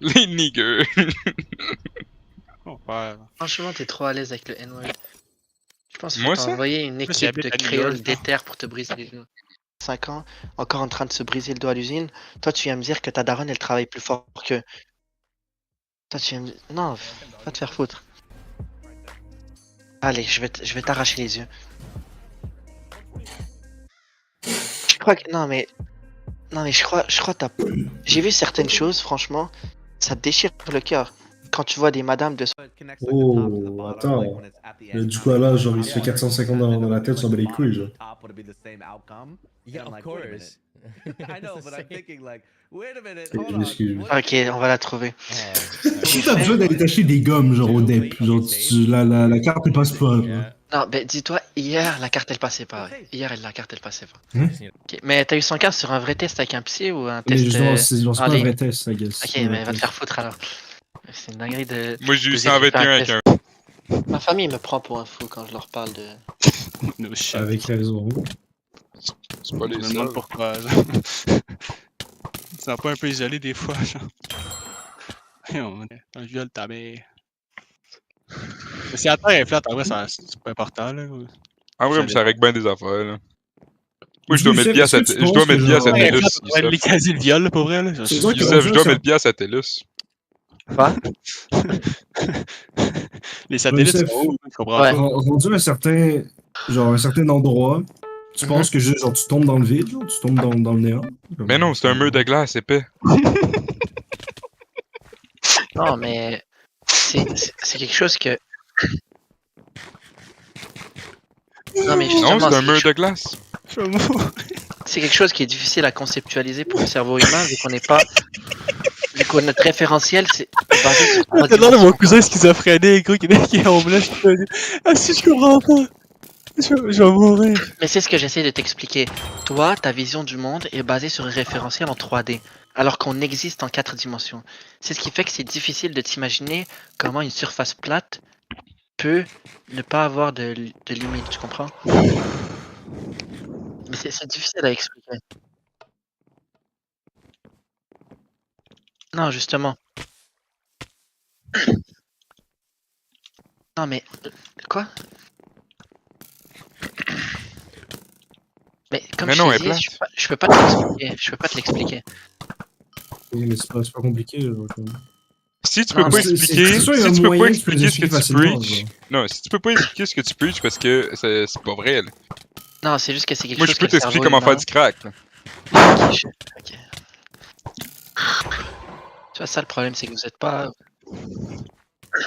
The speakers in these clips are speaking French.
Les niggers. Oh, ouais. Franchement, t'es trop à l'aise avec le N-word. Je pense qu'il faut Moi, ça? t'envoyer une Moi, équipe de j'habite à New créoles York, d'éther pour te briser les genoux. 5 ans, encore en train de se briser le doigt à l'usine. Toi, tu viens me dire que ta daronne, elle travaille plus fort que... Toi, tu viens me dire... Non, va te faire foutre. Allez, je vais t'arracher les yeux. Je crois que... Non, mais je crois t'as... J'ai vu certaines choses, franchement, ça te déchire le cœur. Quand tu vois des madames de... Oh, attends. Du coup, là, genre, il se fait 450 dans la tête, s'en bat les couilles, genre. Yeah, of course. I know, but I'm thinking like, wait a minute, Je hold on. m'excuse. what- Ok, on va la trouver. Si t'as besoin d'aller t'acheter des gommes, genre, au DEP, genre, la carte ne passe pas, genre. Non, ben dis-toi, hier, la carte, elle passait pas. Ouais. Hier, la carte, elle passait pas. Hein? Ok, mais t'as eu 115 sur un vrai test avec un psy ou un Mais test justement, c'est en pas un ligne? vrai test, I guess. Ok, C'est pas un vrai mais va te test. faire foutre alors. C'est une dinguerie de... Moi, j'ai eu de 121 avec test. un. Ma famille me prend pour un fou quand je leur parle de... No shit. Avec raison. C'est pas Je les me seuls. demande pourquoi, genre. C'est pas un peu isolé des fois, genre. On viole ta mère. Mais si la terre est plate, en vrai, c'est pas important, là. En vrai, mais ça règle bien des affaires, là. Moi, je Du dois coup, mettre Youssef, pied à est-ce que cette... tu Je dois penses que, mettre pied à genre, cette Ouais, TELUS, plate, on devrait Youssef. légaliser le viol, là, pour vrai, là. C'est vrai que- Youssef, je dois mettre pied à cette TELUS. Quoi? Les satellites Youssef, sont hauts, je comprends Ouais. pas. rendu à un certain endroit, tu penses que juste, genre, tu tombes dans le vide, genre, tu tombes dans le néant? Mais non, c'est un mur de glace épais. Non, mais... C'est quelque chose que... Non, mais Non, justement, c'est un c'est mur quelque de glace. Je vais mourir. c'est quelque chose qui est difficile à conceptualiser pour le cerveau humain, vu qu'on n'est pas... Vu que notre référentiel, c'est basé sur 3 C'est l'air de mon dimensions. cousin schizophrénique, gros, qui est homeless, je te dis. Ah, si, je comprends pas. Je vais mourir. Mais c'est ce que j'essaie de t'expliquer. Toi, ta vision du monde est basée sur un référentiel en 3D, alors qu'on existe en 4 dimensions. C'est ce qui fait que c'est difficile de t'imaginer comment une surface plate peut ne pas avoir de limite, tu comprends? Mais c'est difficile à expliquer. Non, justement. Non, mais... Quoi? Mais comme Mais je non, t'ai elle est dit, plate. je peux pas te l'expliquer. Je peux pas te l'expliquer. Oui, mais c'est pas compliqué, genre. Si tu Non, peux pas mais expliquer, c'est sûr, il y a si un tu peux moyen pas que tu peux expliquer ce que expliquer tu facilement, preach, genre. non, si tu peux pas expliquer ce que tu preach parce que c'est pas vrai, là. Non, c'est juste que c'est quelque Moi, je chose peux que le t'expliquer cerveau comment faire humain... du crack, là. Ok, ok. Tu vois, ça le problème, c'est que vous êtes pas...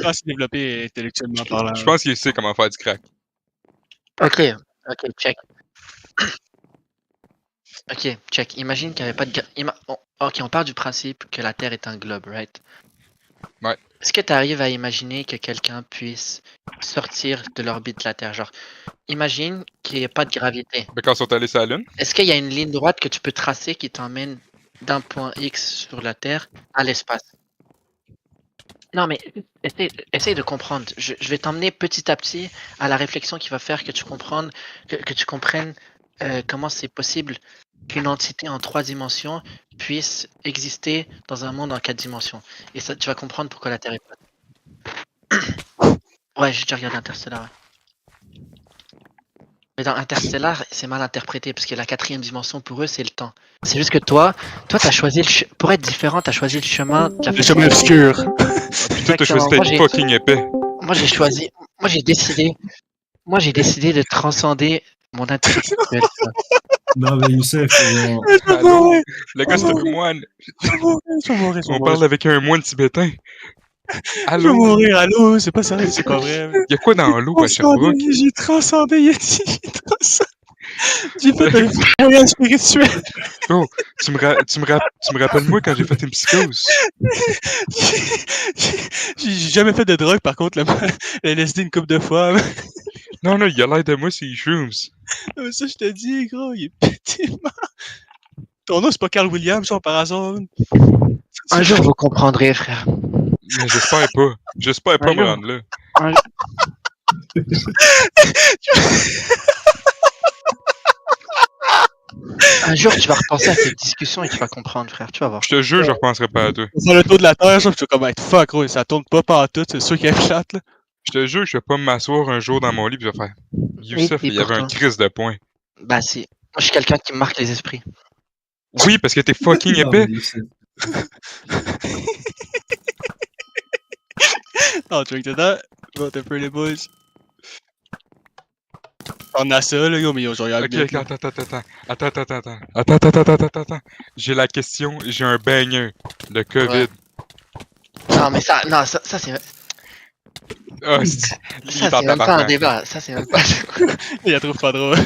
Pas assez développé intellectuellement parlant. Je pense qu'il sait comment faire du crack. Ok, ok, check. Ok, check. Imagine qu'il n'y avait pas de... Ok, on part du principe que la Terre est un globe, right? Ouais. Est-ce que tu arrives à imaginer que quelqu'un puisse sortir de l'orbite de la Terre? Genre, imagine qu'il n'y ait pas de gravité. Ben, quand ils sont allés sur la Lune, Est-ce qu'il y a une ligne droite que tu peux tracer qui t'emmène d'un point X sur la Terre à l'espace? Non, mais essaye de comprendre. Je vais t'emmener petit à petit à la réflexion qui va faire que tu comprennes, que tu comprennes comment c'est possible qu'une entité en 3 dimensions puisse exister dans un monde en 4 dimensions. Et ça, tu vas comprendre pourquoi la Terre est plate. Ouais, j'ai déjà regardé Interstellar. Ouais. Mais dans Interstellar, c'est mal interprété parce que la 4e dimension pour eux, c'est le temps. C'est juste que toi, t'as choisi pour être différent, t'as choisi le chemin de la Le chemin obscur. pis toi, t'as choisi Exactement. d'être fucking épais. Moi, j'ai décidé de transcender mon intellectuel. Non, mais Youssef, genre. Je vais Allô? mourir. Le gars, c'est un moine. Je vais mourir. On parle avec un moine tibétain. Je vais Allô? mourir, allô, c'est pas sérieux, c'est pas vrai. Y'a quoi dans l'eau à Sherbrooke? J'ai transcendé Yeti, j'ai transcendé. J'ai fait une expérience spirituelle. Oh, tu me rappelles moi quand j'ai fait une psychose? J'ai jamais fait de drogue, par contre, le LSD une couple de fois. Non, non, il a l'air de moi, c'est les shrooms. Mais ça, je te dis, gros, il est pété mort. Ton nom, c'est pas Carl Williams, genre, par hasard. Un jour, vous comprendrez, frère. Mais j'espère pas. J'espère pas Un me jour. rendre là. Un- Un jour, tu vas repenser à cette discussion et tu vas comprendre, frère. Tu vas voir. Je te jure, je repenserai pas à toi. Sur le tour de la Terre, genre, je suis comme, être fuck, gros, ça tourne pas partout, c'est sûr qu'il y a plate, là. Je te jure que je vais pas m'asseoir un jour dans mon lit pis je vais faire. Youssef, Et il y avait un pourtant- crise de poing. Bah, si. Moi, je suis quelqu'un qui marque les esprits. Oui, parce que t'es fucking Non, épais. mais c'est- Oh, drink to that. Bon, t'es peu les boys. On a ça, là, yo, mais yo, genre, y'a Ok, attends. J'ai la question, j'ai un baigneur. Le COVID. Ouais. Non, mais ça, non, ça c'est Ah, c'est- ça, il est c'est en même pas un tabarnak. débat. Ça, c'est même pas. Il la trouve pas drôle.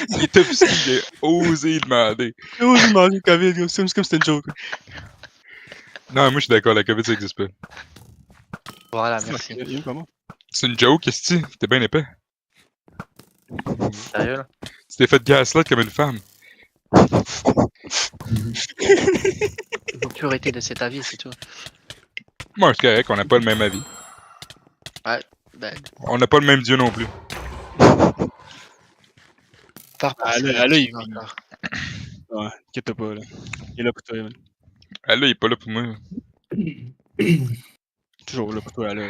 Il est obscur, j'ai osé demander. Yo, j'ai mangé le COVID, yo, c'est comme c'était une joke. Non, moi je suis d'accord, la COVID ça existe pas. Voilà, merci. Yo, comment? C'est une joke, qu'est-ce que tu? T'es bien épais. Sérieux, là? Tu t'es fait gaslight comme une femme. J'ai toujours été de cet avis, c'est tout. Moi, c'est correct, on n'a pas le même avis. Ben, On n'a pas le même dieu non plus. part Ah, là, il- encore. Ouais, inquiète pas, là. Il est là pour toi, man. Ah là, il est pas là pour moi. Toujours là pour toi, là.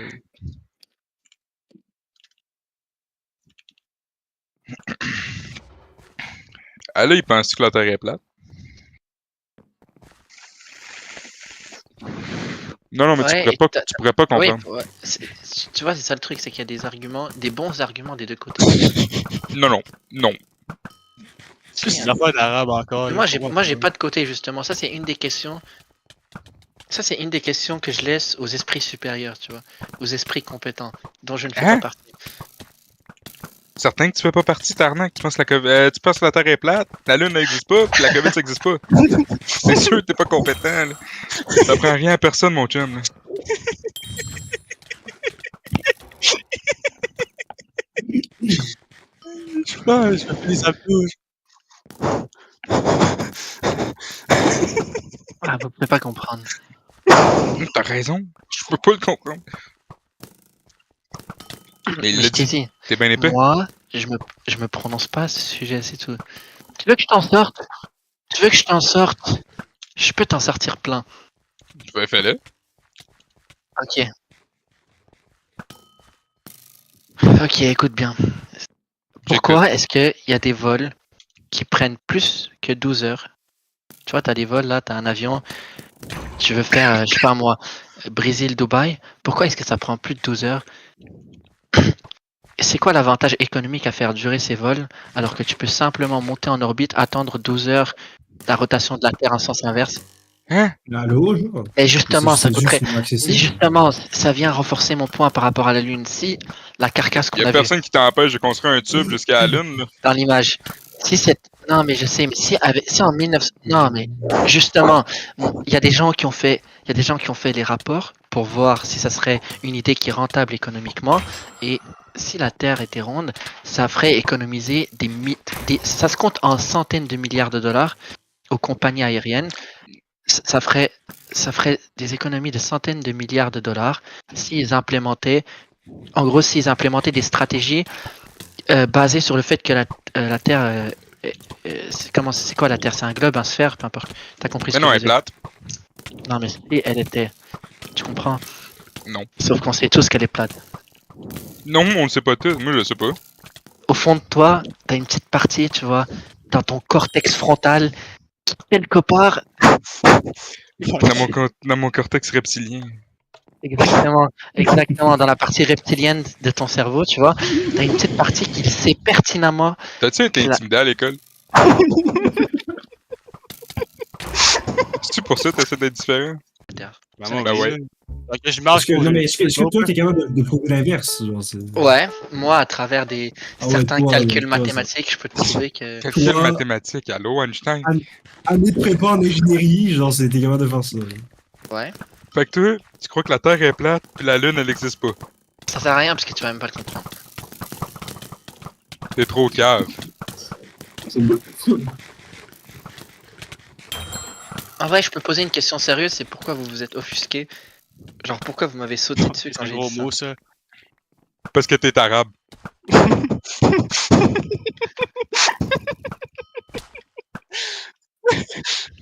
Ah là, il pense que la Terre est plate. Non, mais Ouais, tu pourrais et tu pourrais pas Oui, comprendre. ouais, tu vois, c'est ça le truc, c'est qu'il y a des arguments, des bons arguments des deux côtés. Non. C'est une affaire d'arabe encore. Moi, j'ai pas de côté, justement. Ça, c'est une des questions. Ça, c'est une des questions que je laisse aux esprits supérieurs, tu vois, aux esprits compétents, dont je ne fais Hein? pas partie. Certain que tu fais pas partie, Tarnac. Tu penses tu penses que la Terre est plate, la Lune n'existe pas, puis la COVID ça existe pas. C'est sûr que t'es pas compétent, là. Ça prend rien à personne, mon chum, là. Je sais pas, je me fais des abdos. Ah, vous pouvez pas comprendre. T'as raison. Je peux pas le comprendre. Mais il Mais l'a je t'ai dit. dit, T'es bien épais. moi, je me prononce pas à ce sujet, c'est tout. Tu veux que je t'en sorte? Tu veux que je t'en sorte? Je peux t'en sortir plein. Ben, fais-le. Ok. Ok, écoute bien. Pourquoi est-ce qu'il y a des vols qui prennent plus que 12 heures? Tu vois, t'as des vols là, t'as un avion, tu veux faire, je sais pas moi, Brésil-Dubaï. Pourquoi est-ce que ça prend plus de 12 heures? C'est quoi l'avantage économique à faire durer ces vols alors que tu peux simplement monter en orbite, attendre 12 heures la rotation de la Terre en sens inverse? Hein? Allô, genre? Et justement, ça C'est coûterait. juste inaccessible. Justement, ça vient renforcer mon point par rapport à la Lune. Si la carcasse qu'on Y a a vue personne qui t'empêche de construire un tube jusqu'à la Lune, là. dans l'image, si c'est. Non, mais je sais, mais si en 1900. Non, mais justement, il y a des gens qui ont fait. Il y a des gens qui ont fait les rapports pour voir si ça serait une idée qui est rentable économiquement. Et si la Terre était ronde, ça ferait économiser ça se compte en centaines de milliards de dollars aux compagnies aériennes. Ça ferait des économies de centaines de milliards de dollars s'ils implémentaient, en gros, s'ils implémentaient des stratégies basées sur le fait que la Terre, c'est quoi la Terre? C'est un globe, un sphère, peu importe. T'as compris ce Mais que non, je elle est veux dire? plate. Non, mais si elle était, tu comprends? Non. Sauf qu'on sait tous qu'elle est plate. Non, on le sait pas tous. Moi, je le sais pas. Au fond de toi, t'as une petite partie, tu vois, dans ton cortex frontal, qui quelque part, Dans mon cortex reptilien. exactement, dans la partie reptilienne de ton cerveau, tu vois, t'as une petite partie qui sait pertinemment. T'as-tu été La- intimidé à l'école? C'est-tu pour ça que t'essaies d'être différent? Maman, Ben ouais. Ok, je marche. Non, mais est-ce que toi, t'es capable de prouver l'inverse? Genre, Ouais, moi, à travers Ah ouais, certains toi, calculs toi, ça. mathématiques, je peux te prouver que. Calcul Toi- mathématique, allô, Einstein? Année de prépa en ingénierie, genre, t'es capable de faire ça. Ouais. Fait que toi, tu crois que la Terre est plate, puis la Lune, elle existe pas. Ça sert à rien parce que tu vas même pas le comprendre. T'es trop cave. En vrai, je peux poser une question sérieuse, c'est pourquoi vous vous êtes offusqué? Genre, pourquoi vous m'avez sauté dessus C'est quand un j'ai gros dit ça? mot, ça. Parce que t'es arabe.